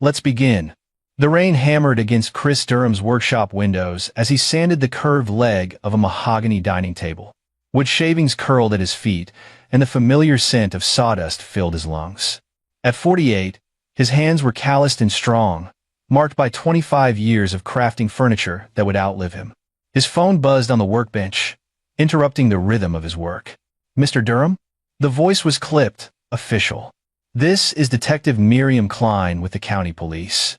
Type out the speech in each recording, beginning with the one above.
Let's begin. The rain hammered against Chris Durham's workshop windows as he sanded the curved leg of a mahogany dining table. Wood shavings curled at his feet, and the familiar scent of sawdust filled his lungs. At 48, his hands were calloused and strong, marked by 25 years of crafting furniture that would outlive him. His phone buzzed on the workbench, interrupting the rhythm of his work. "Mr. Durham?" The voice was clipped, official. "This is Detective Miriam Klein with the county police.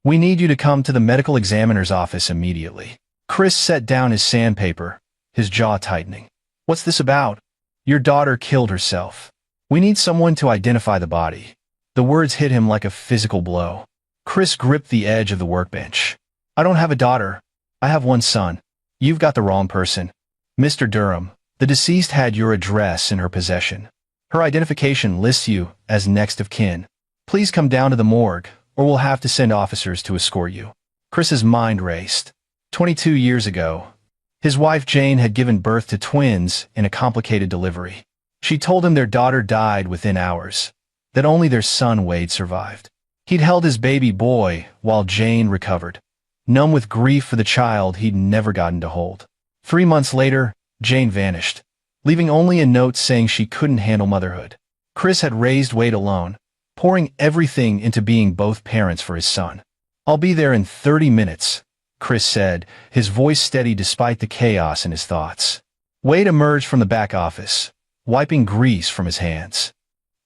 We need you to come to the medical examiner's office immediately." Chris set down his sandpaper, his jaw tightening. "What's this about?" "Your daughter killed herself. We need someone to identify the body." The words hit him like a physical blow. Chris gripped the edge of the workbench. "I don't have a daughter. I have one son." "You've got the wrong person. Mr. Durham, the deceased had your address in her possession. Her identification lists you as next of kin. Please come down to the morgue, or we'll have to send officers to escort you." Chris's mind raced. 22 years ago, his wife Jane had given birth to twins in a complicated delivery. She told him their daughter died within hours, that only their son Wade survived. He'd held his baby boy while Jane recovered, numb with grief for the child he'd never gotten to hold. 3 months later, Jane vanished, leaving only a note saying she couldn't handle motherhood. Chris had raised Wade alone, pouring everything into being both parents for his son. "I'll be there in 30 minutes, Chris said, his voice steady despite the chaos in his thoughts. Wade emerged from the back office, wiping grease from his hands.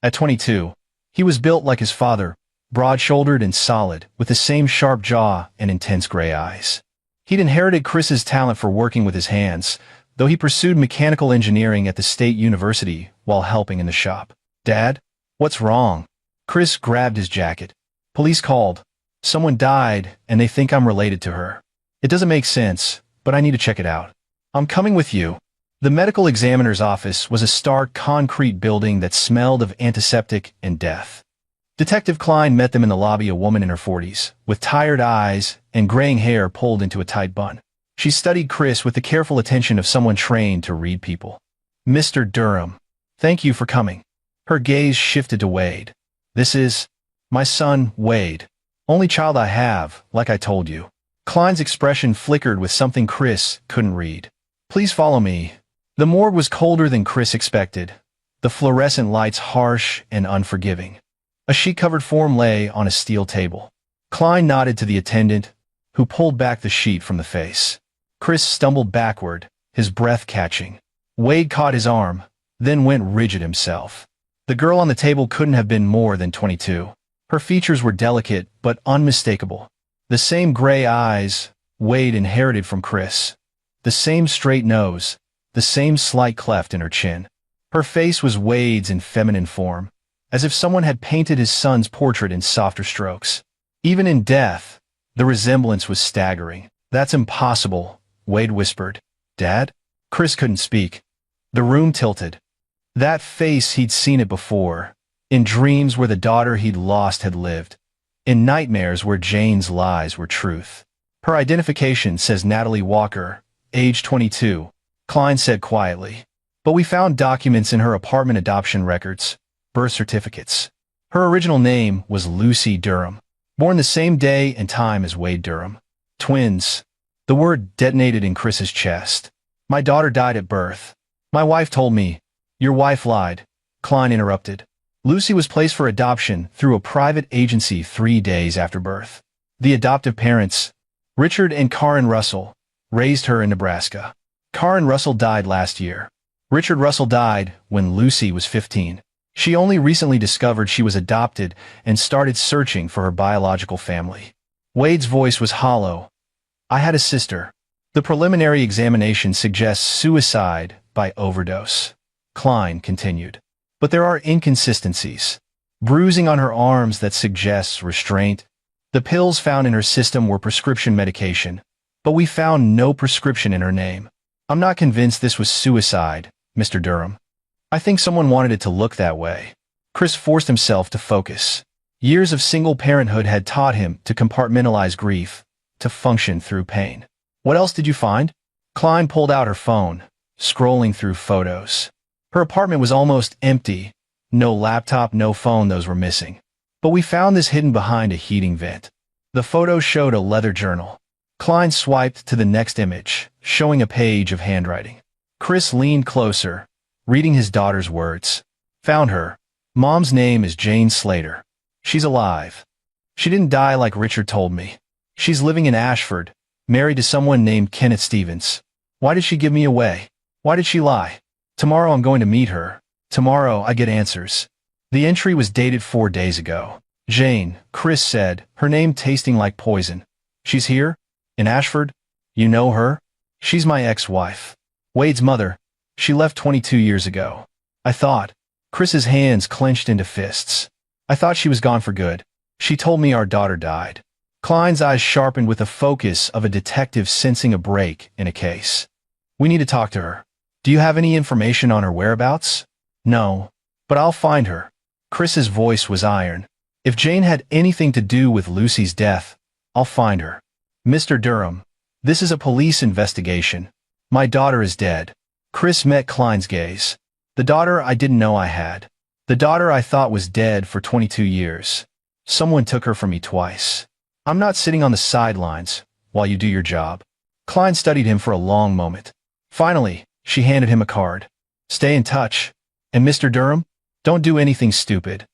At 22, he was built like his father, broad-shouldered and solid, with the same sharp jaw and intense gray eyes. He'd inherited Chris's talent for working with his hands, though he pursued mechanical engineering at the state university while helping in the shop. "Dad? What's wrong?" Chris grabbed his jacket. "Police called. Someone died, and they think I'm related to her. It doesn't make sense, but I need to check it out. I'm coming with you." The medical examiner's office was a stark concrete building that smelled of antiseptic and death. Detective Klein met them in the lobby, a woman in her 40s, with tired eyes and graying hair pulled into a tight bun. She studied Chris with the careful attention of someone trained to read people. "Mr. Durham, thank you for coming." Her gaze shifted to Wade. "This is my son, Wade. Only child I have, like I told you." Klein's expression flickered with something Chris couldn't read. "Please follow me." The morgue was colder than Chris expected, the fluorescent lights harsh and unforgiving. A sheet-covered form lay on a steel table. Klein nodded to the attendant, who pulled back the sheet from the face. Chris stumbled backward, his breath catching. Wade caught his arm, then went rigid himself. The girl on the table couldn't have been more than 22. Her features were delicate but unmistakable. The same gray eyes Wade inherited from Chris. The same straight nose, the same slight cleft in her chin. Her face was Wade's in feminine form, as if someone had painted his son's portrait in softer strokes. Even in death, the resemblance was staggering. "That's impossible," Wade whispered. "Dad?" Chris couldn't speak. The room tilted. That face, he'd seen it before, in dreams where the daughter he'd lost had lived, in nightmares where Jane's lies were truth. "Her identification says Natalie Walker, age 22, Klein said quietly. "But we found documents in her apartment, adoption records, birth certificates. Her original name was Lucy Durham, born the same day and time as Wade Durham. Twins." The word detonated in Chris's chest. "My daughter died at birth. My wife told me." "Your wife lied," Klein interrupted. "Lucy was placed for adoption through a private agency 3 days after birth. The adoptive parents, Richard and Karen Russell, raised her in Nebraska. Karen Russell died last year. Richard Russell died when Lucy was 15. She only recently discovered she was adopted and started searching for her biological family." Wade's voice was hollow. "I had a sister. The preliminary examination suggests suicide by overdose," Klein continued. "But there are inconsistencies. Bruising on her arms that suggests restraint. The pills found in her system were prescription medication, but we found no prescription in her name. I'm not convinced this was suicide, Mr. Durham. I think someone wanted it to look that way." Chris forced himself to focus. Years of single parenthood had taught him to compartmentalize grief, to function through pain. "What else did you find?" Klein pulled out her phone, scrolling through photos. Her apartment was almost empty. No laptop, no phone, those were missing. But we found this hidden behind a heating vent. The photo showed a leather journal. Klein swiped to the next image, showing a page of handwriting. Chris leaned closer, reading his daughter's words. Found her. Mom's name is Jane Slater. She's alive. She didn't die like Richard told me. She's living in Ashford, married to someone named Kenneth Stevens. Why did she give me away? Why did she lie? Tomorrow I'm going to meet her. Tomorrow I get answers. The entry was dated 4 days ago. Jane, Chris said, her name tasting like poison. She's here? In Ashford? You know her? She's my ex-wife. Wade's mother. She left 22 years ago. I thought. Chris's hands clenched into fists. I thought she was gone for good. She told me our daughter died. Klein's eyes sharpened with the focus of a detective sensing a break in a case. We need to talk to her. Do you have any information on her whereabouts? No. But I'll find her. Chris's voice was iron. If Jane had anything to do with Lucy's death, I'll find her. Mr. Durham, this is a police investigation. My daughter is dead. Chris met Klein's gaze. The daughter I didn't know I had. The daughter I thought was dead for 22 years. Someone took her from me twice. I'm not sitting on the sidelines while you do your job. Klein studied him for a long moment. Finally, she handed him a card. Stay in touch. And Mr. Durham, don't do anything stupid.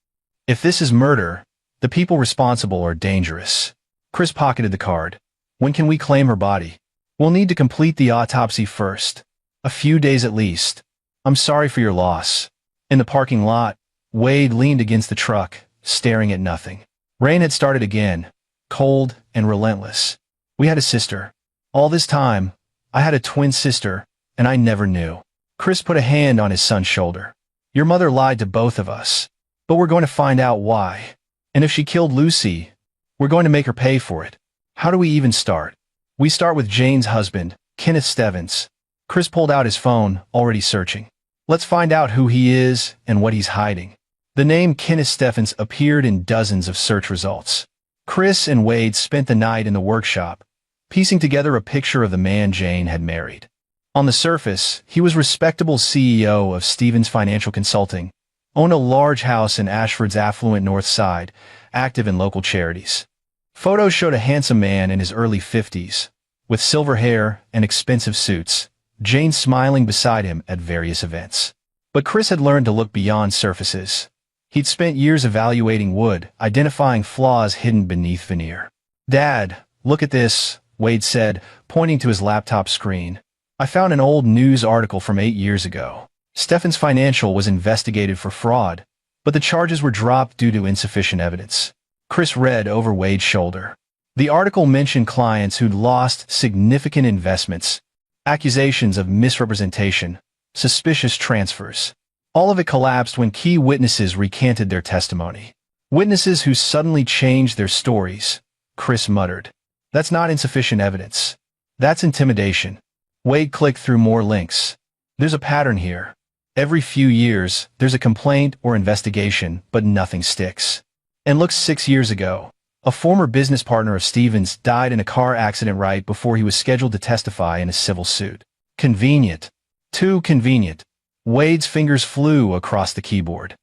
If this is murder, the people responsible are dangerous. Chris pocketed the card. When can we claim her body? We'll need to complete the autopsy first. A few days at least. I'm sorry for your loss. In the parking lot, Wade leaned against the truck, staring at nothing. Rain had started again, cold and relentless. We had a sister. All this time, I had a twin sister, and I never knew. Chris put a hand on his son's shoulder. Your mother lied to both of us. But we're going to find out why. And if she killed Lucy, we're going to make her pay for it. How do we even start? We start with Jane's husband, Kenneth Stevens. Chris pulled out his phone, already searching. Let's find out who he is and what he's hiding. The name Kenneth Stevens appeared in dozens of search results. Chris and Wade spent the night in the workshop, piecing together a picture of the man Jane had married. On the surface, he was respectable CEO of Stevens Financial Consulting, owned a large house in Ashford's affluent north side, active in local charities. Photos showed a handsome man in his early 50s, with silver hair and expensive suits, Jane smiling beside him at various events. But Chris had learned to look beyond surfaces. He'd spent years evaluating wood, identifying flaws hidden beneath veneer. Dad, look at this, Wade said, pointing to his laptop screen. I found an old news article from 8 years ago. Stevens Financial was investigated for fraud, but the charges were dropped due to insufficient evidence. Chris read over Wade's shoulder. The article mentioned clients who'd lost significant investments, accusations of misrepresentation, suspicious transfers. All of it collapsed when key witnesses recanted their testimony. Witnesses who suddenly changed their stories, Chris muttered. That's not insufficient evidence. That's intimidation. Wade clicked through more links. There's a pattern here. Every few years, there's a complaint or investigation, but nothing sticks. And look, 6 years ago, a former business partner of Stevens died in a car accident right before he was scheduled to testify in a civil suit. Convenient. Too convenient. Wade's fingers flew across the keyboard.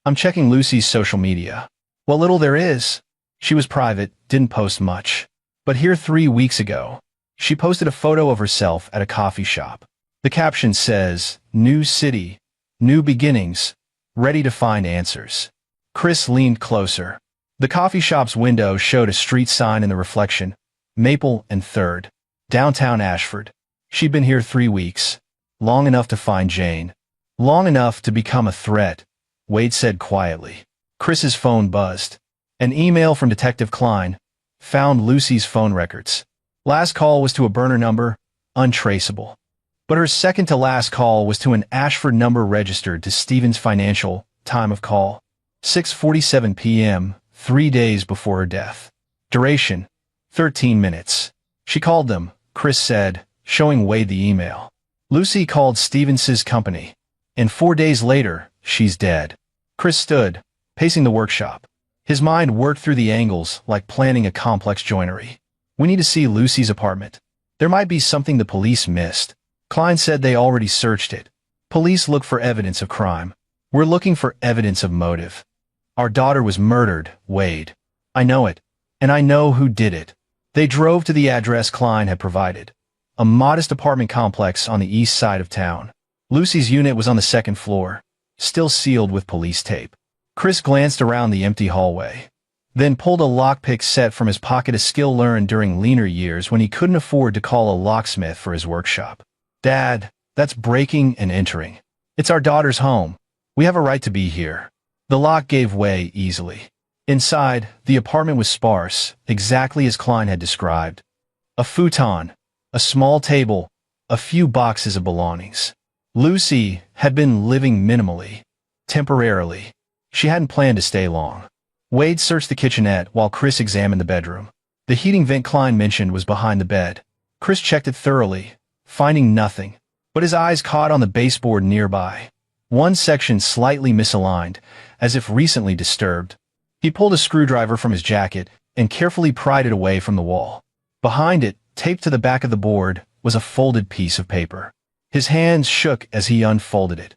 I'm checking Lucy's social media. What little there is. She was private, didn't post much. But here 3 weeks ago, she posted a photo of herself at a coffee shop. The caption says, New City, New Beginnings, Ready to Find Answers. Chris leaned closer. The coffee shop's window showed a street sign in the reflection, Maple and 3rd, downtown Ashford. She'd been here 3 weeks. Long enough to find Jane. Long enough to become a threat, Wade said quietly. Chris's phone buzzed. An email from Detective Klein. Found Lucy's phone records. Last call was to a burner number, untraceable. But her second to last call was to an Ashford number registered to Stevens Financial, time of call, 6:47 p.m., 3 days before her death. Duration, 13 minutes. She called them, Chris said, showing Wade the email. Lucy called Stevens's company. And 4 days later, she's dead. Chris stood, pacing the workshop. His mind worked through the angles like planning a complex joinery. We need to see Lucy's apartment. There might be something the police missed. Klein said they already searched it. Police look for evidence of crime. We're looking for evidence of motive. Our daughter was murdered, Wade. I know it. And I know who did it. They drove to the address Klein had provided. A modest apartment complex on the east side of town. Lucy's unit was on the second floor, still sealed with police tape. Chris glanced around the empty hallway, then pulled a lockpick set from his pocket, a skill learned during leaner years when he couldn't afford to call a locksmith for his workshop. Dad, that's breaking and entering. It's our daughter's home. We have a right to be here. The lock gave way easily. Inside, the apartment was sparse, exactly as Klein had described. A futon, a small table, a few boxes of belongings. Lucy had been living minimally, temporarily. She hadn't planned to stay long. Wade searched the kitchenette while Chris examined the bedroom. The heating vent Klein mentioned was behind the bed. Chris checked it thoroughly, finding nothing, but his eyes caught on the baseboard nearby. One section slightly misaligned, as if recently disturbed. He pulled a screwdriver from his jacket and carefully pried it away from the wall. Behind it, taped to the back of the board, was a folded piece of paper. His hands shook as he unfolded it.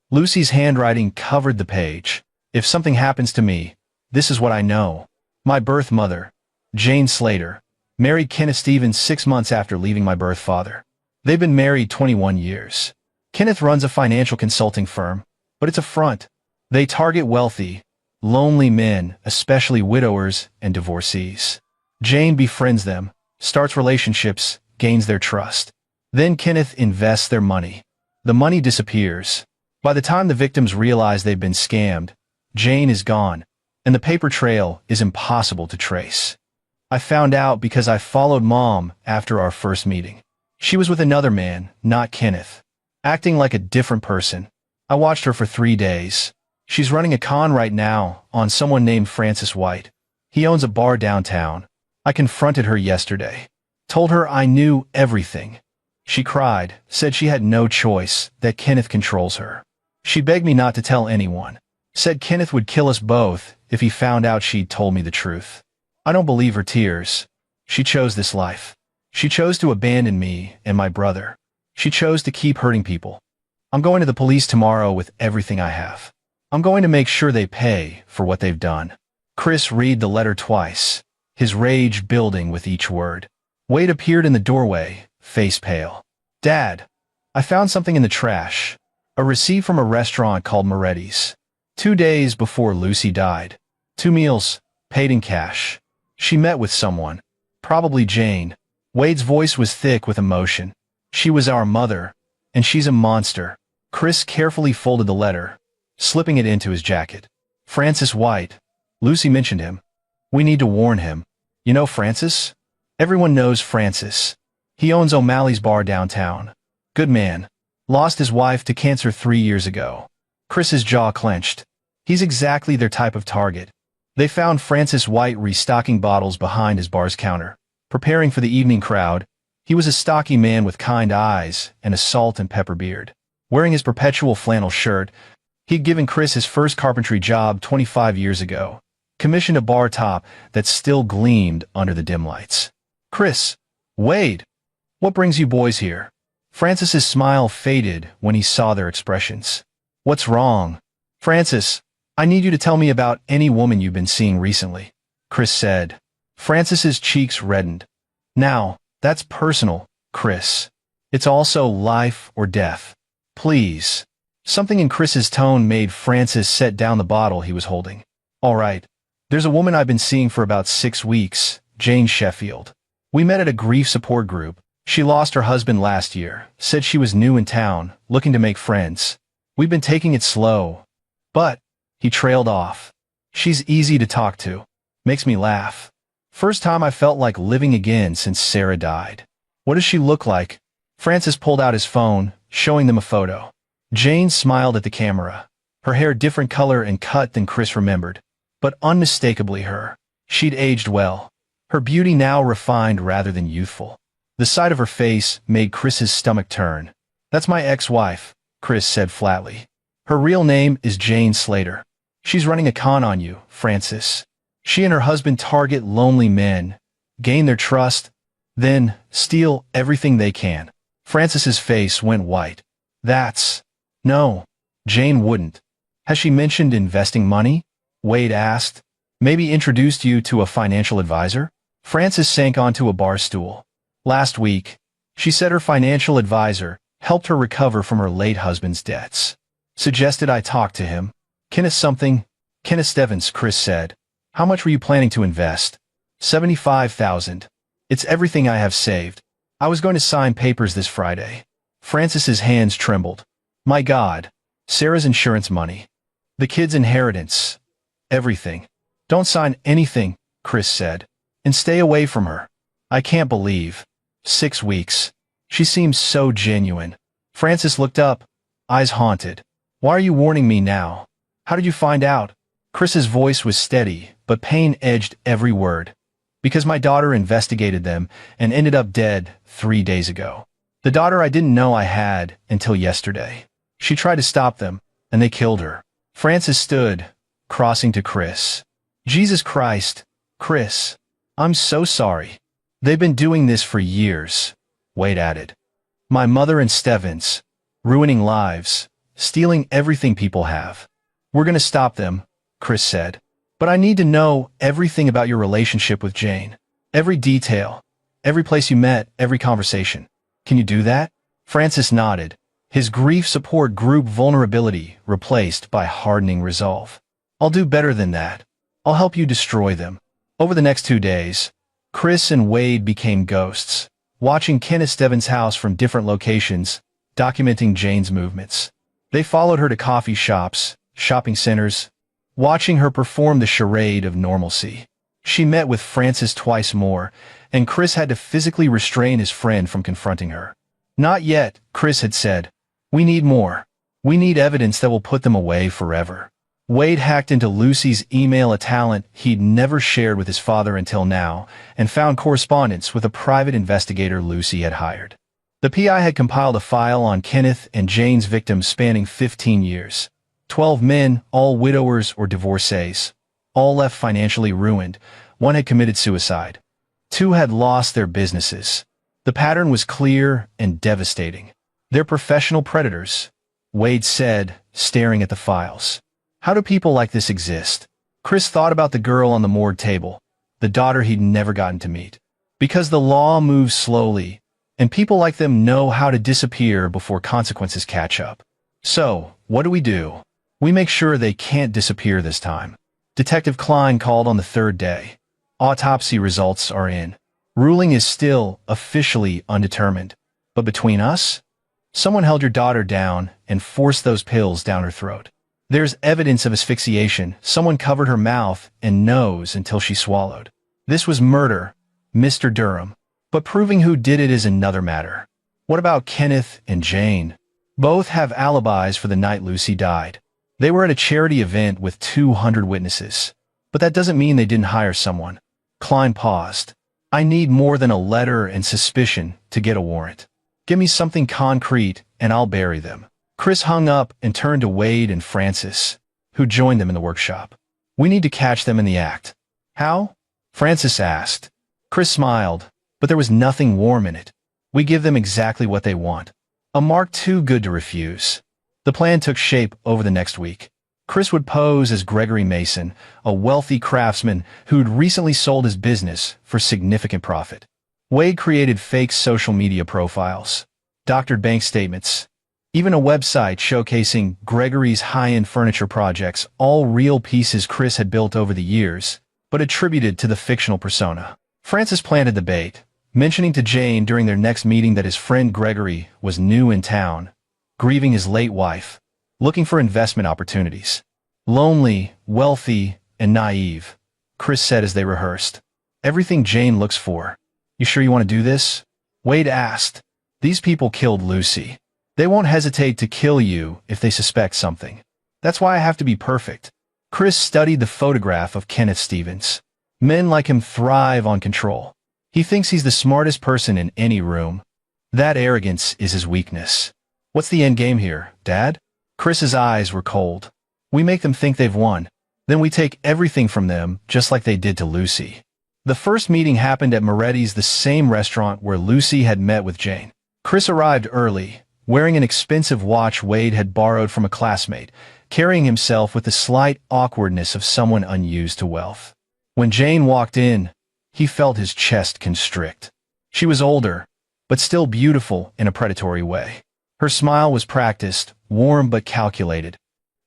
Lucy's handwriting covered the page. If something happens to me, this is what I know. My birth mother, Jane Slater, married Kenneth Stevens 6 months after leaving my birth father. They've been married 21 years. Kenneth runs a financial consulting firm, but it's a front. They target wealthy, lonely men, especially widowers and divorcees. Jane befriends them, starts relationships, gains their trust. Then Kenneth invests their money. The money disappears. By the time the victims realize they've been scammed, Jane is gone, and the paper trail is impossible to trace. I found out because I followed Mom after our first meeting. She was with another man, not Kenneth, acting like a different person. I watched her for 3 days. She's running a con right now on someone named Francis White. He owns a bar downtown. I confronted her yesterday. Told her I knew everything. She cried, said she had no choice, that Kenneth controls her. She begged me not to tell anyone. Said Kenneth would kill us both if he found out she'd told me the truth. I don't believe her tears. She chose this life. She chose to abandon me and my brother. She chose to keep hurting people. I'm going to the police tomorrow with everything I have. I'm going to make sure they pay for what they've done. Chris read the letter twice, his rage building with each word. Wade appeared in the doorway, face pale. Dad, I found something in the trash. A receipt from a restaurant called Moretti's. 2 days before Lucy died. 2 meals, paid in cash. She met with someone. Probably Jane. Wade's voice was thick with emotion. She was our mother, and she's a monster. Chris carefully folded the letter, slipping it into his jacket. Francis White. Lucy mentioned him. We need to warn him. You know Francis? Everyone knows Francis. He owns O'Malley's bar downtown. Good man. Lost his wife to cancer 3 years ago. Chris's jaw clenched. He's exactly their type of target. They found Francis White restocking bottles behind his bar's counter, preparing for the evening crowd. He was a stocky man with kind eyes and a salt and pepper beard. Wearing his perpetual flannel shirt, he'd given Chris his first carpentry job 25 years ago, commissioned a bar top that still gleamed under the dim lights. Chris, Wade, what brings you boys here? Francis's smile faded when he saw their expressions. What's wrong? Francis, I need you to tell me about any woman you've been seeing recently, Chris said. Francis's cheeks reddened. Now, that's personal, Chris. It's also life or death. Please. Something in Chris's tone made Francis set down the bottle he was holding. All right. There's a woman I've been seeing for about 6 weeks, Jane Sheffield. We met at a grief support group. She lost her husband last year, said she was new in town, looking to make friends. We've been taking it slow. But, he trailed off. She's easy to talk to. Makes me laugh. First time I felt like living again since Sarah died. What does she look like? Francis pulled out his phone, showing them a photo. Jane smiled at the camera. Her hair different color and cut than Chris remembered, but unmistakably her. She'd aged well. Her beauty now refined rather than youthful. The sight of her face made Chris's stomach turn. That's my ex-wife, Chris said flatly. Her real name is Jane Slater. She's running a con on you, Francis. She and her husband target lonely men, gain their trust, then steal everything they can. Francis's face went white. No, Jane wouldn't. Has she mentioned investing money? Wade asked. Maybe introduced you to a financial advisor? Frances sank onto a bar stool. Last week, she said her financial advisor helped her recover from her late husband's debts. Suggested I talk to him. Kenneth Stevens, Chris said. How much were you planning to invest? 75,000. It's everything I have saved. I was going to sign papers this Friday. Frances's hands trembled. My God. Sarah's insurance money. The kid's inheritance. Everything. Don't sign anything, Chris said. And stay away from her. I can't believe. 6 weeks. She seems so genuine. Frances looked up, eyes haunted. Why are you warning me now? How did you find out? Chris's voice was steady, but pain edged every word. Because my daughter investigated them and ended up dead 3 days ago. The daughter I didn't know I had until yesterday. She tried to stop them, and they killed her. Frances stood, crossing to Chris. Jesus Christ, Chris. I'm so sorry. They've been doing this for years, Wade added. My mother and Stevens, ruining lives, stealing everything people have. We're gonna stop them, Chris said. But I need to know everything about your relationship with Jane. Every detail, every place you met, every conversation. Can you do that? Frances nodded, his grief support group vulnerability replaced by hardening resolve. I'll do better than that. I'll help you destroy them. Over the next 2 days, Chris and Wade became ghosts, watching Kenneth Stevens' house from different locations, documenting Jane's movements. They followed her to coffee shops, shopping centers, watching her perform the charade of normalcy. She met with Frances twice more, and Chris had to physically restrain his friend from confronting her. Not yet, Chris had said. We need more. We need evidence that will put them away forever. Wade hacked into Lucy's email, a talent he'd never shared with his father until now, and found correspondence with a private investigator Lucy had hired. The PI had compiled a file on Kenneth and Jane's victims spanning 15 years. 12 men, all widowers or divorcees. All left financially ruined. 1 had committed suicide. 2 had lost their businesses. The pattern was clear and devastating. They're professional predators, Wade said, staring at the files. How do people like this exist? Chris thought about the girl on the morgue table, the daughter he'd never gotten to meet. Because the law moves slowly, and people like them know how to disappear before consequences catch up. So, what do? We make sure they can't disappear this time. Detective Klein called on the 3rd day. Autopsy results are in. Ruling is still officially undetermined. But between us, someone held your daughter down and forced those pills down her throat. There's evidence of asphyxiation. Someone covered her mouth and nose until she swallowed. This was murder, Mr. Durham. But proving who did it is another matter. What about Kenneth and Jane? Both have alibis for the night Lucy died. They were at a charity event with 200 witnesses. But that doesn't mean they didn't hire someone. Klein paused. I need more than a letter and suspicion to get a warrant. Give me something concrete and I'll bury them. Chris hung up and turned to Wade and Frances, who joined them in the workshop. We need to catch them in the act. How? Frances asked. Chris smiled, but there was nothing warm in it. We give them exactly what they want. A mark too good to refuse. The plan took shape over the next week. Chris would pose as Gregory Mason, a wealthy craftsman who'd recently sold his business for significant profit. Wade created fake social media profiles, doctored bank statements, even a website showcasing Gregory's high-end furniture projects, all real pieces Chris had built over the years, but attributed to the fictional persona. Frances planted the bait, mentioning to Jane during their next meeting that his friend Gregory was new in town, grieving his late wife, looking for investment opportunities. Lonely, wealthy, and naive, Chris said as they rehearsed. Everything Jane looks for. You sure you want to do this? Wade asked. These people killed Lucy. They won't hesitate to kill you if they suspect something. That's why I have to be perfect. Chris studied the photograph of Kenneth Stevens. Men like him thrive on control. He thinks he's the smartest person in any room. That arrogance is his weakness. What's the end game here, Dad? Chris's eyes were cold. We make them think they've won. Then we take everything from them, just like they did to Lucy. The first meeting happened at Moretti's, the same restaurant where Lucy had met with Jane. Chris arrived early, wearing an expensive watch Wade had borrowed from a classmate, carrying himself with the slight awkwardness of someone unused to wealth. When Jane walked in, he felt his chest constrict. She was older, but still beautiful in a predatory way. Her smile was practiced, warm but calculated.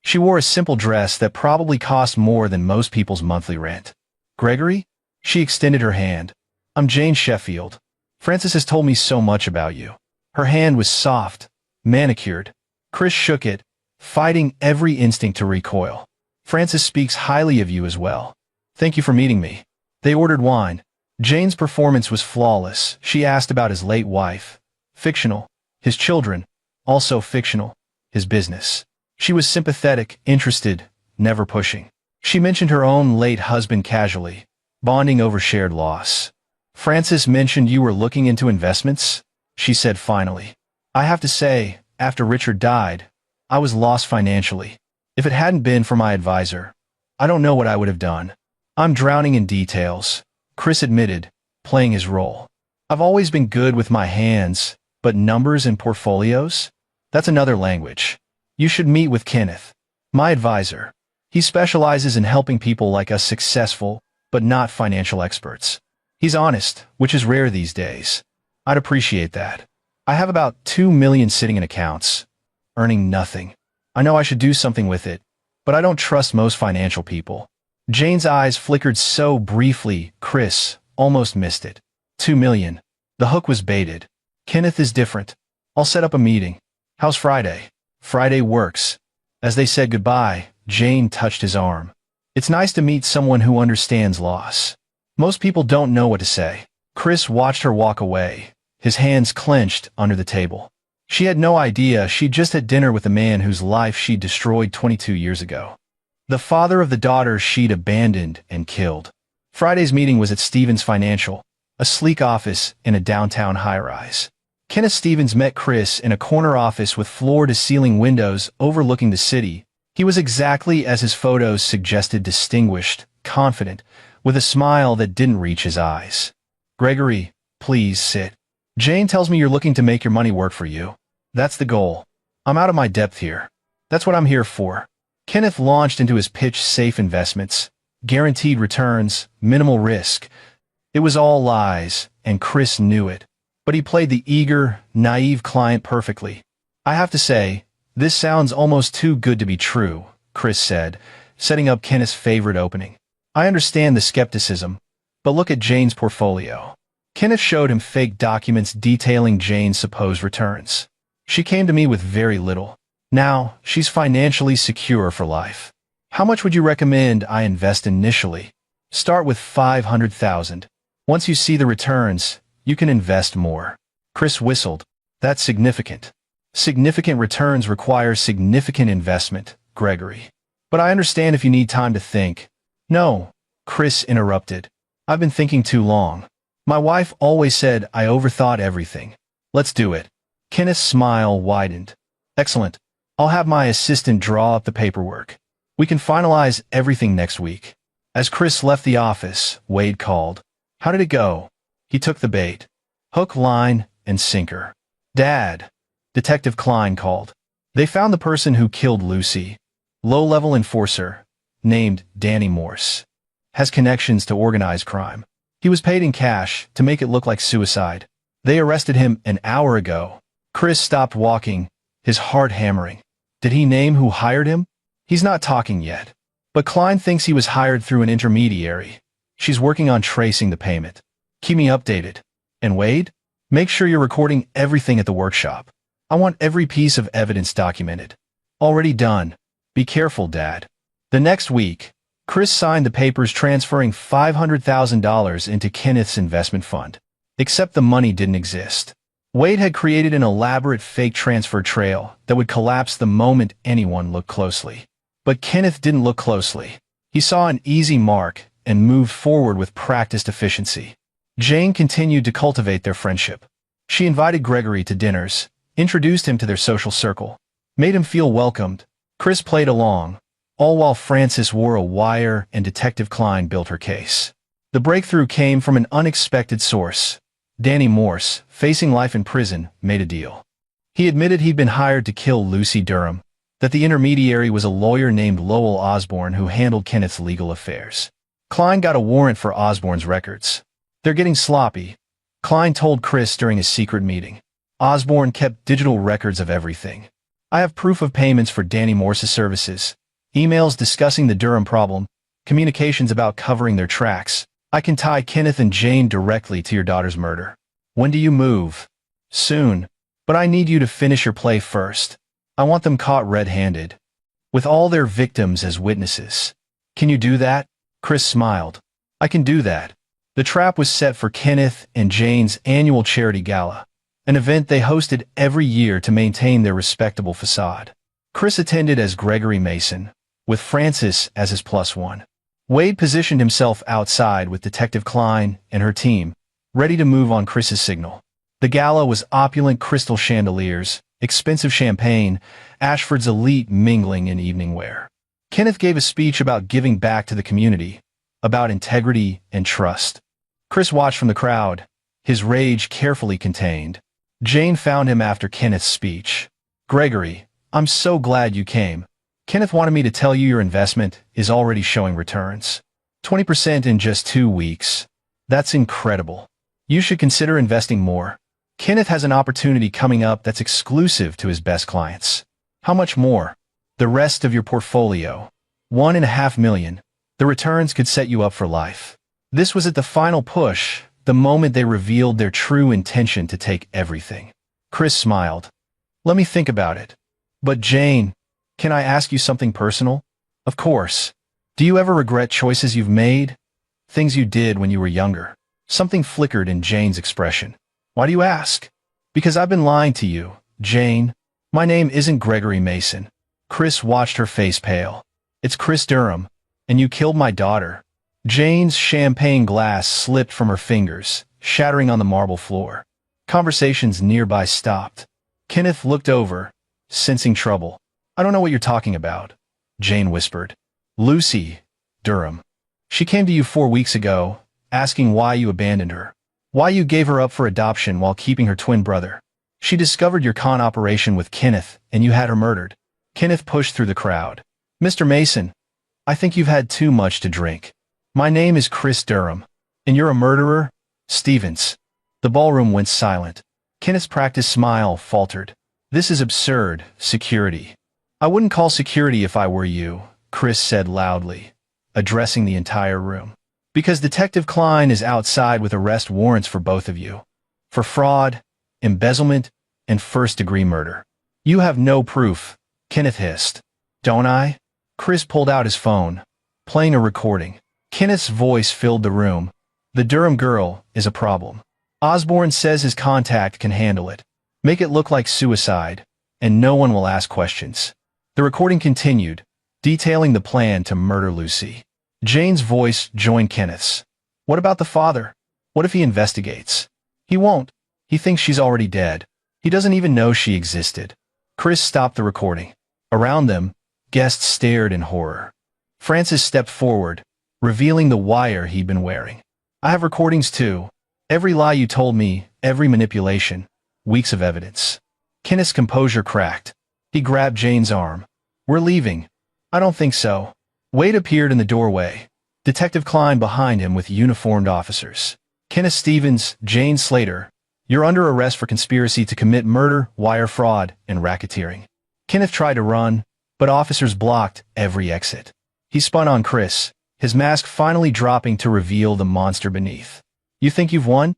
She wore a simple dress that probably cost more than most people's monthly rent. "Gregory?" She extended her hand. "I'm Jane Sheffield. Francis has told me so much about you." Her hand was soft, manicured. Chris shook it, fighting every instinct to recoil. "Francis speaks highly of you as well. Thank you for meeting me." They ordered wine. Jane's performance was flawless. She asked about his late wife. Fictional. His children. Also fictional. His business. She was sympathetic, interested, never pushing. She mentioned her own late husband casually, bonding over shared loss. "Francis mentioned you were looking into investments," she said finally. "I have to say, after Richard died, I was lost financially. If it hadn't been for my advisor, I don't know what I would have done." "I'm drowning in details," Chris admitted, playing his role. "I've always been good with my hands, but numbers and portfolios? That's another language. You should meet with Kenneth, my advisor. He specializes in helping people like us successful, but not financial experts. He's honest, which is rare these days. I'd appreciate that. I have about 2 million sitting in accounts, earning nothing. I know I should do something with it, but I don't trust most financial people." Jane's eyes flickered so briefly, Chris almost missed it. 2 million. The hook was baited. "Kenneth is different. I'll set up a meeting. How's Friday?" "Friday works." As they said goodbye, Jane touched his arm. "It's nice to meet someone who understands loss. Most people don't know what to say." Chris watched her walk away, his hands clenched under the table. She had no idea she'd just had dinner with the man whose life she'd destroyed 22 years ago. The father of the daughter she'd abandoned and killed. Friday's meeting was at Stevens Financial, a sleek office in a downtown high-rise. Kenneth Stevens met Chris in a corner office with floor-to-ceiling windows overlooking the city. He was exactly as his photos suggested, distinguished, confident, with a smile that didn't reach his eyes. "Gregory, please sit. Jane tells me you're looking to make your money work for you. That's the goal. I'm out of my depth here. That's what I'm here for." Kenneth launched into his pitch: safe investments, guaranteed returns, minimal risk. It was all lies, and Chris knew it. But he played the eager, naive client perfectly. "I have to say, this sounds almost too good to be true," Chris said, setting up Kenneth's favorite opening. "I understand the skepticism, but look at Jane's portfolio." Kenneth showed him fake documents detailing Jane's supposed returns. "She came to me with very little. Now, she's financially secure for life. How much would you recommend I invest initially?" "Start with 500,000. Once you see the returns, you can invest more." Chris whistled. "That's significant. Significant returns require significant investment, Gregory. But I understand if you need time to think." "No," Chris interrupted. "I've been thinking too long. My wife always said I overthought everything. Let's do it." Kenneth's smile widened. "Excellent. I'll have my assistant draw up the paperwork. We can finalize everything next week." As Chris left the office, Wade called. "How did it go?" He took the bait. Hook, line, and sinker. "Dad," Detective Klein called. "They found the person who killed Lucy. Low-level enforcer, named Danny Morse. Has connections to organized crime. He was paid in cash to make it look like suicide. They arrested him an hour ago." Chris stopped walking, his heart hammering. Did he name who hired him? He's not talking yet. But Klein thinks he was hired through an intermediary. She's working on tracing the payment. Keep me updated. And Wade? Make sure you're recording everything at the workshop. I want every piece of evidence documented. Already done. Be careful, Dad. The next week, Chris signed the papers transferring $500,000 into Kenneth's investment fund. Except the money didn't exist. Wade had created an elaborate fake transfer trail that would collapse the moment anyone looked closely. But Kenneth didn't look closely. He saw an easy mark and moved forward with practiced efficiency. Jane continued to cultivate their friendship. She invited Gregory to dinners, introduced him to their social circle, made him feel welcomed. Chris played along, all while Francis wore a wire and Detective Klein built her case. The breakthrough came from an unexpected source. Danny Morse, facing life in prison, made a deal. He admitted he'd been hired to kill Lucy Durham. that the intermediary was a lawyer named Lowell Osborne who handled Kenneth's legal affairs. Klein got a warrant for Osborne's records. They're getting sloppy, Klein told Chris during a secret meeting. Osborne kept digital records of everything. I have proof of payments for Danny Morse's services, emails discussing the Durham problem, communications about covering their tracks. I can tie Kenneth and Jane directly to your daughter's murder. When do you move? Soon. But I need you to finish your play first. I want them caught red-handed, with all their victims as witnesses. Can you do that? Chris smiled. I can do that. The trap was set for Kenneth and Jane's annual charity gala, an event they hosted every year to maintain their respectable facade. Chris attended as Gregory Mason, with Frances as his +1. Wade positioned himself outside with Detective Klein and her team, ready to move on Chris's signal. The gala was opulent crystal chandeliers, expensive champagne, Ashford's elite mingling in evening wear. Kenneth gave a speech about giving back to the community, about integrity and trust. Chris watched from the crowd, his rage carefully contained. Jane found him after Kenneth's speech. Gregory, I'm so glad you came. Kenneth wanted me to tell you your investment is already showing returns. 20% in just 2 weeks. That's incredible. You should consider investing more. Kenneth has an opportunity coming up that's exclusive to his best clients. How much more? The rest of your portfolio. $1.5 million. The returns could set you up for life. This was at the final push, the moment they revealed their true intention to take everything. Chris smiled. Let me think about it. But Jane, can I ask you something personal? Of course. Do you ever regret choices you've made? Things you did when you were younger? Something flickered in Jane's expression. Why do you ask? Because I've been lying to you, Jane. My name isn't Gregory Mason. Chris watched her face pale. It's Chris Durham, and you killed my daughter. Jane's champagne glass slipped from her fingers, shattering on the marble floor. Conversations nearby stopped. Kenneth looked over, sensing trouble. I don't know what you're talking about, Jane whispered. Lucy, Durham. She came to you 4 weeks ago, asking why you abandoned her. Why you gave her up for adoption while keeping her twin brother. She discovered your con operation with Kenneth, and you had her murdered. Kenneth pushed through the crowd. Mr. Mason, I think you've had too much to drink. My name is Chris Durham, and you're a murderer? Stevens. The ballroom went silent. Kenneth's practiced smile faltered. This is absurd, security. I wouldn't call security if I were you, Chris said loudly, addressing the entire room. Because Detective Klein is outside with arrest warrants for both of you. For fraud, embezzlement, and first-degree murder. You have no proof, Kenneth hissed. Don't I? Chris pulled out his phone, playing a recording. Kenneth's voice filled the room. The Durham girl is a problem. Osborne says his contact can handle it. Make it look like suicide, and no one will ask questions. The recording continued, detailing the plan to murder Lucy. Jane's voice joined Kenneth's. What about the father? What if he investigates? He won't. He thinks she's already dead. He doesn't even know she existed. Chris stopped the recording. Around them, guests stared in horror. Francis stepped forward, revealing the wire he'd been wearing. I have recordings too. Every lie you told me, every manipulation, weeks of evidence. Kenneth's composure cracked. He grabbed Jane's arm. We're leaving. I don't think so. Wade appeared in the doorway. Detective Klein behind him with uniformed officers. Kenneth Stevens, Jane Slater, you're under arrest for conspiracy to commit murder, wire fraud, and racketeering. Kenneth tried to run, but officers blocked every exit. He spun on Chris, his mask finally dropping to reveal the monster beneath. You think you've won?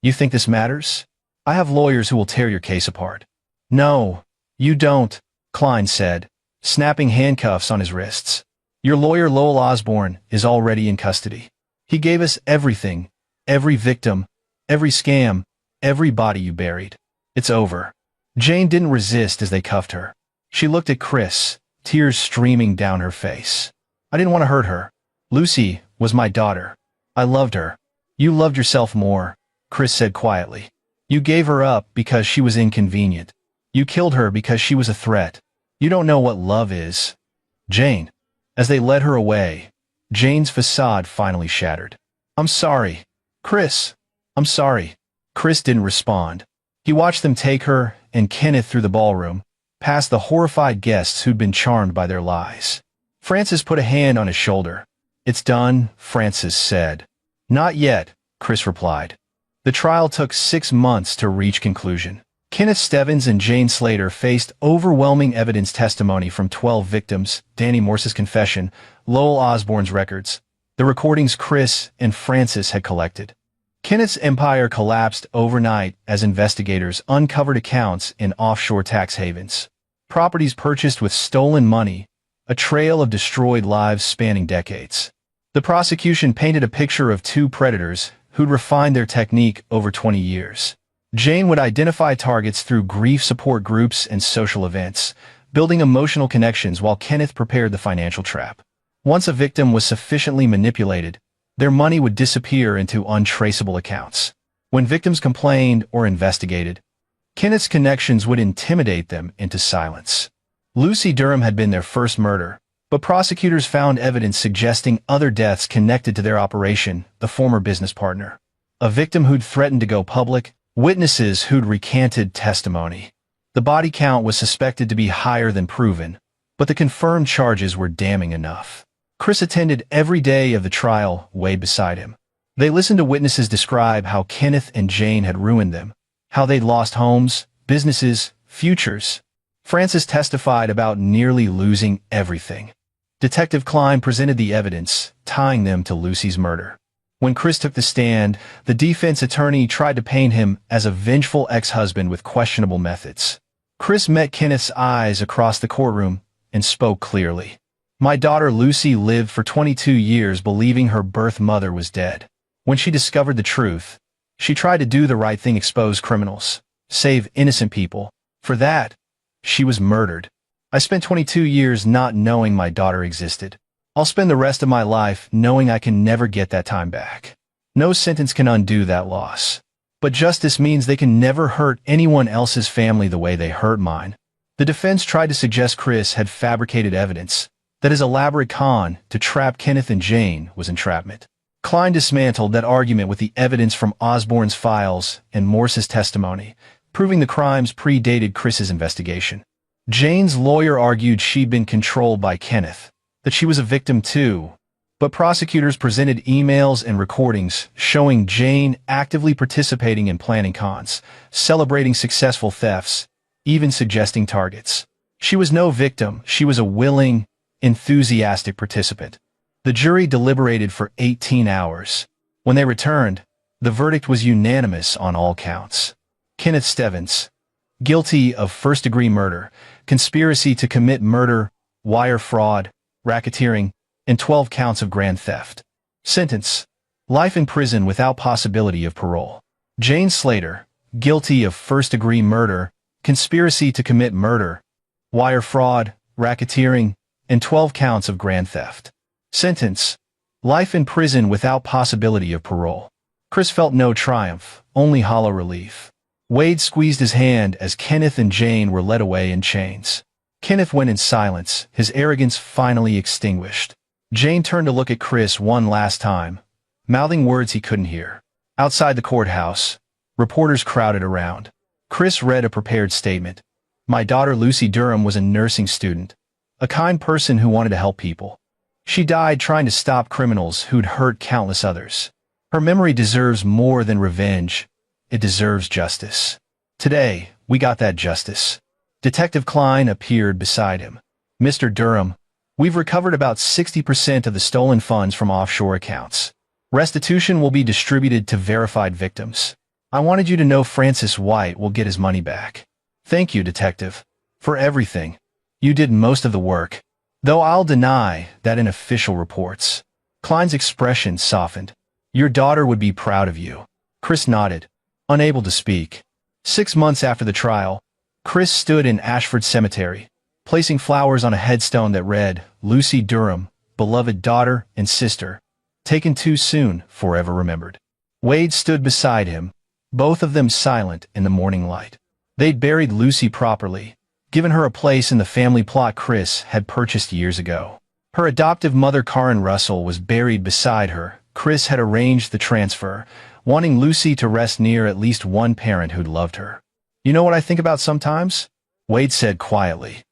You think this matters? I have lawyers who will tear your case apart. No, you don't, Klein said, snapping handcuffs on his wrists. Your lawyer Lowell Osborne is already in custody. He gave us everything, every victim, every scam, every body you buried. It's over. Jane didn't resist as they cuffed her. She looked at Chris, tears streaming down her face. I didn't want to hurt her. Lucy was my daughter. I loved her. You loved yourself more, Chris said quietly. You gave her up because she was inconvenient. You killed her because she was a threat. You don't know what love is. Jane. As they led her away, Jane's facade finally shattered. I'm sorry. Chris. I'm sorry. Chris didn't respond. He watched them take her and Kenneth through the ballroom, past the horrified guests who'd been charmed by their lies. Francis put a hand on his shoulder. "It's done," Francis said. "Not yet," Chris replied. The trial took 6 months to reach conclusion. Kenneth Stebbins and Jane Slater faced overwhelming evidence testimony from 12 victims, Danny Morse's confession, Lowell Osborne's records, the recordings Chris and Francis had collected. Kenneth's empire collapsed overnight as investigators uncovered accounts in offshore tax havens, properties purchased with stolen money, a trail of destroyed lives spanning decades. The prosecution painted a picture of two predators who'd refined their technique over 20 years. Jane would identify targets through grief support groups and social events, building emotional connections while Kenneth prepared the financial trap. Once a victim was sufficiently manipulated, their money would disappear into untraceable accounts. When victims complained or investigated, Kenneth's connections would intimidate them into silence. Lucy Durham had been their first murder, but prosecutors found evidence suggesting other deaths connected to their operation, the former business partner. A victim who'd threatened to go public, witnesses who'd recanted testimony. The body count was suspected to be higher than proven, but the confirmed charges were damning enough. Chris attended every day of the trial, Wade beside him. They listened to witnesses describe how Kenneth and Jane had ruined them, how they'd lost homes, businesses, futures. Francis testified about nearly losing everything. Detective Klein presented the evidence, tying them to Lucy's murder. When Chris took the stand, the defense attorney tried to paint him as a vengeful ex-husband with questionable methods. Chris met Kenneth's eyes across the courtroom and spoke clearly. "My daughter Lucy lived for 22 years believing her birth mother was dead. When she discovered the truth, she tried to do the right thing, expose criminals, save innocent people. For that, she was murdered. I spent 22 years not knowing my daughter existed. I'll spend the rest of my life knowing I can never get that time back. No sentence can undo that loss. But justice means they can never hurt anyone else's family the way they hurt mine." The defense tried to suggest Chris had fabricated evidence, that his elaborate con to trap Kenneth and Jane was entrapment. Klein dismantled that argument with the evidence from Osborne's files and Morse's testimony, proving the crimes predated Chris's investigation. Jane's lawyer argued she'd been controlled by Kenneth, that she was a victim too, but prosecutors presented emails and recordings showing Jane actively participating in planning cons, celebrating successful thefts, even suggesting targets. She was no victim, she was a willing, enthusiastic participant. The jury deliberated for 18 hours. When they returned, the verdict was unanimous on all counts. Kenneth Stebbins, guilty of first-degree murder, conspiracy to commit murder, wire fraud, racketeering, and 12 counts of grand theft. Sentence: life in prison without possibility of parole. Jane Slater, guilty of first-degree murder, conspiracy to commit murder, wire fraud, racketeering, and 12 counts of grand theft. Sentence: life in prison without possibility of parole. Chris felt no triumph, only hollow relief. Wade squeezed his hand as Kenneth and Jane were led away in chains. Kenneth went in silence, his arrogance finally extinguished. Jane turned to look at Chris one last time, mouthing words he couldn't hear. Outside the courthouse, reporters crowded around. Chris read a prepared statement. "My daughter Lucy Durham was a nursing student, a kind person who wanted to help people. She died trying to stop criminals who'd hurt countless others. Her memory deserves more than revenge. It deserves justice. Today, we got that justice." Detective Klein appeared beside him. "Mr. Durham, we've recovered about 60% of the stolen funds from offshore accounts. Restitution will be distributed to verified victims. I wanted you to know Francis White will get his money back. Thank you, Detective, for everything. You did most of the work, though I'll deny that in official reports." Klein's expression softened. "Your daughter would be proud of you." Chris nodded, unable to speak. 6 months after the trial, Chris stood in Ashford Cemetery, placing flowers on a headstone that read, "Lucy Durham, beloved daughter and sister, taken too soon, forever remembered." Wade stood beside him, both of them silent in the morning light. They'd buried Lucy properly, given her a place in the family plot Chris had purchased years ago. Her adoptive mother Karen Russell was buried beside her. Chris had arranged the transfer, wanting Lucy to rest near at least one parent who'd loved her. "You know what I think about sometimes?" Wade said quietly.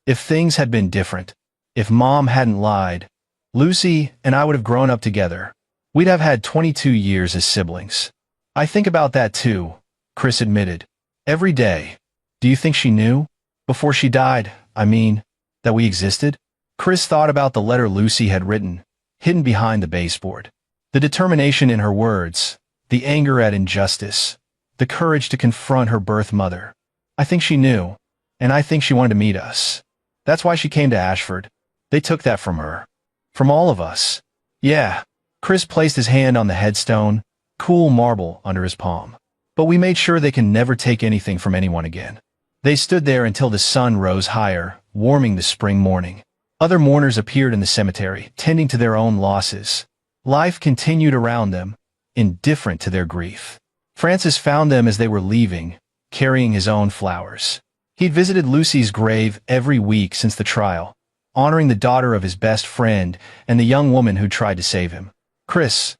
If things had been different, if Mom hadn't lied, Lucy and I would have grown up together. We'd have had 22 years as siblings. I think about that too, Chris admitted. Every day. Do you think she knew? Before she died, I mean, that we existed? Chris thought about the letter Lucy had written, hidden behind the baseboard. The determination in her words, the anger at injustice, the courage to confront her birth mother. I think she knew, and I think she wanted to meet us. That's why she came to Ashford. They took that from her. From all of us. Yeah. Chris placed his hand on the headstone, cool marble under his palm. But we made sure they can never take anything from anyone again. They stood there until the sun rose higher, warming the spring morning. Other mourners appeared in the cemetery, tending to their own losses. Life continued around them, indifferent to their grief. Francis found them as they were leaving, carrying his own flowers. He'd visited Lucy's grave every week since the trial, honoring the daughter of his best friend and the young woman who tried to save him. Chris,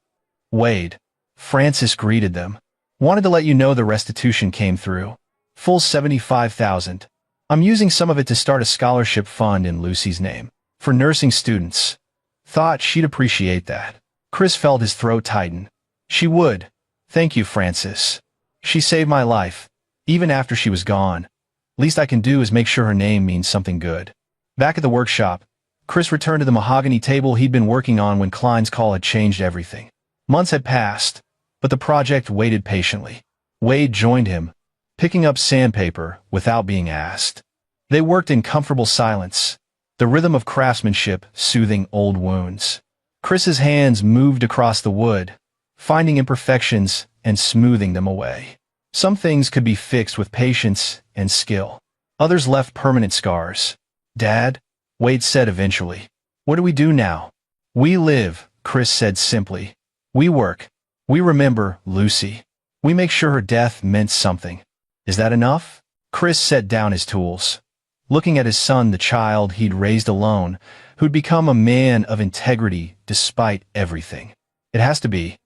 Wade, Francis greeted them. Wanted to let you know the restitution came through. Full $75,000. I'm using some of it to start a scholarship fund in Lucy's name, for nursing students. Thought she'd appreciate that. Chris felt his throat tighten. She would. Thank you, Francis. She saved my life, even after she was gone. Least I can do is make sure her name means something good. Back at the workshop, Chris returned to the mahogany table he'd been working on when Klein's call had changed everything. Months had passed, but the project waited patiently. Wade joined him, picking up sandpaper without being asked. They worked in comfortable silence, the rhythm of craftsmanship soothing old wounds. Chris's hands moved across the wood, finding imperfections and smoothing them away. Some things could be fixed with patience and skill. Others left permanent scars. Dad, Wade said eventually. What do we do now? We live, Chris said simply. We work. We remember Lucy. We make sure her death meant something. Is that enough? Chris set down his tools, looking at his son, the child he'd raised alone, who'd become a man of integrity despite everything. It has to be.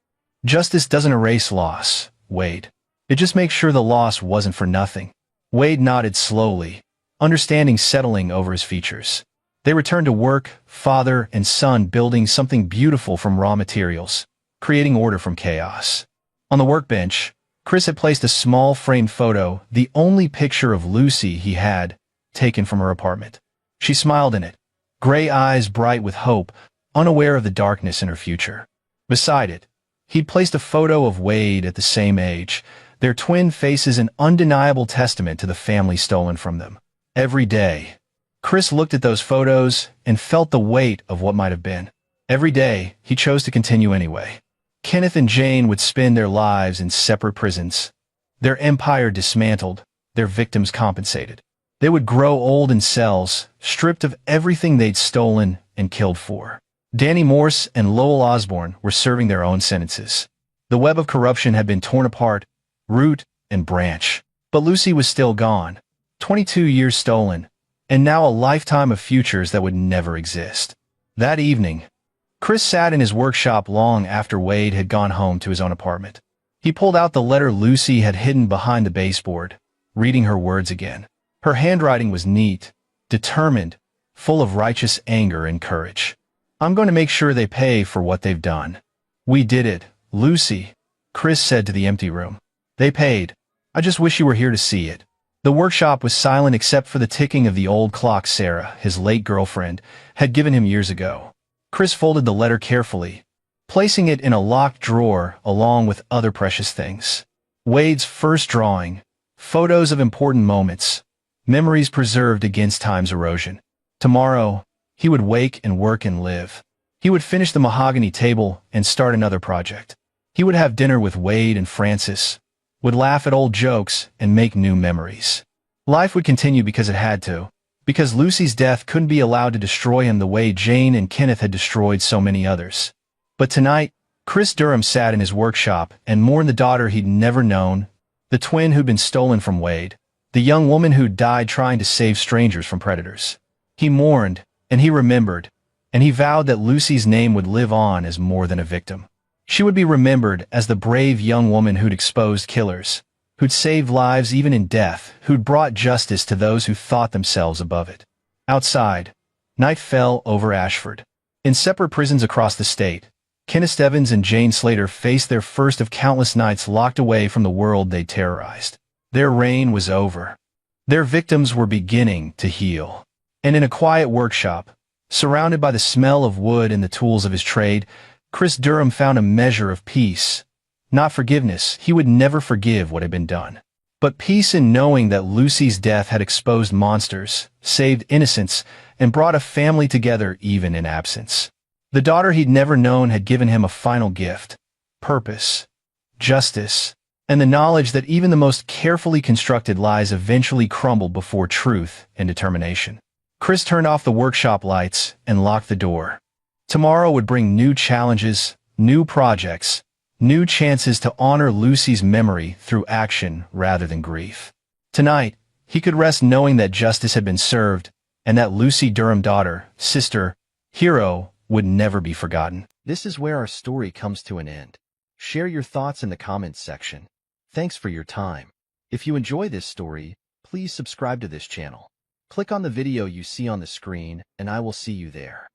Justice doesn't erase loss, Wade. It just makes sure the loss wasn't for nothing. Wade nodded slowly, understanding settling over his features. They returned to work, father and son building something beautiful from raw materials, creating order from chaos. On the workbench, Chris had placed a small framed photo, the only picture of Lucy he had, taken from her apartment. She smiled in it, gray eyes bright with hope, unaware of the darkness in her future. Beside it, he'd placed a photo of Wade at the same age, their twin faces an undeniable testament to the family stolen from them. Every day, Chris looked at those photos and felt the weight of what might have been. Every day, he chose to continue anyway. Kenneth and Jane would spend their lives in separate prisons, their empire dismantled, their victims compensated. They would grow old in cells, stripped of everything they'd stolen and killed for. Danny Morse and Lowell Osborne were serving their own sentences. The web of corruption had been torn apart, root and branch. But Lucy was still gone. 22 years stolen, and now a lifetime of futures that would never exist. That evening, Chris sat in his workshop long after Wade had gone home to his own apartment. He pulled out the letter Lucy had hidden behind the baseboard, reading her words again. Her handwriting was neat, determined, full of righteous anger and courage. I'm going to make sure they pay for what they've done. We did it, Lucy, Chris said to the empty room. They paid. I just wish you were here to see it. The workshop was silent except for the ticking of the old clock Sarah, his late girlfriend, had given him years ago. Chris folded the letter carefully, placing it in a locked drawer along with other precious things. Wade's first drawing, photos of important moments, memories preserved against time's erosion. Tomorrow, he would wake and work and live. He would finish the mahogany table and start another project. He would have dinner with Wade and Francis, would laugh at old jokes and make new memories. Life would continue because it had to. Because Lucy's death couldn't be allowed to destroy him the way Jane and Kenneth had destroyed so many others. But tonight, Chris Durham sat in his workshop and mourned the daughter he'd never known, the twin who'd been stolen from Wade, the young woman who'd died trying to save strangers from predators. He mourned, and he remembered, and he vowed that Lucy's name would live on as more than a victim. She would be remembered as the brave young woman who'd exposed killers, who'd saved lives even in death, who'd brought justice to those who thought themselves above it. Outside, night fell over Ashford. In separate prisons across the state, Kenneth Evans and Jane Slater faced their first of countless nights locked away from the world they terrorized. Their reign was over. Their victims were beginning to heal. And in a quiet workshop, surrounded by the smell of wood and the tools of his trade, Chris Durham found a measure of peace. Not forgiveness, he would never forgive what had been done. But peace in knowing that Lucy's death had exposed monsters, saved innocents, and brought a family together even in absence. The daughter he'd never known had given him a final gift: purpose, justice, and the knowledge that even the most carefully constructed lies eventually crumble before truth and determination. Chris turned off the workshop lights and locked the door. Tomorrow would bring new challenges, new projects, new chances to honor Lucy's memory through action rather than grief. Tonight, he could rest knowing that justice had been served and that Lucy Durham, daughter, sister, hero, would never be forgotten. This is where our story comes to an end. Share your thoughts in the comments section. Thanks for your time. If you enjoy this story, please subscribe to this channel. Click on the video you see on the screen, and I will see you there.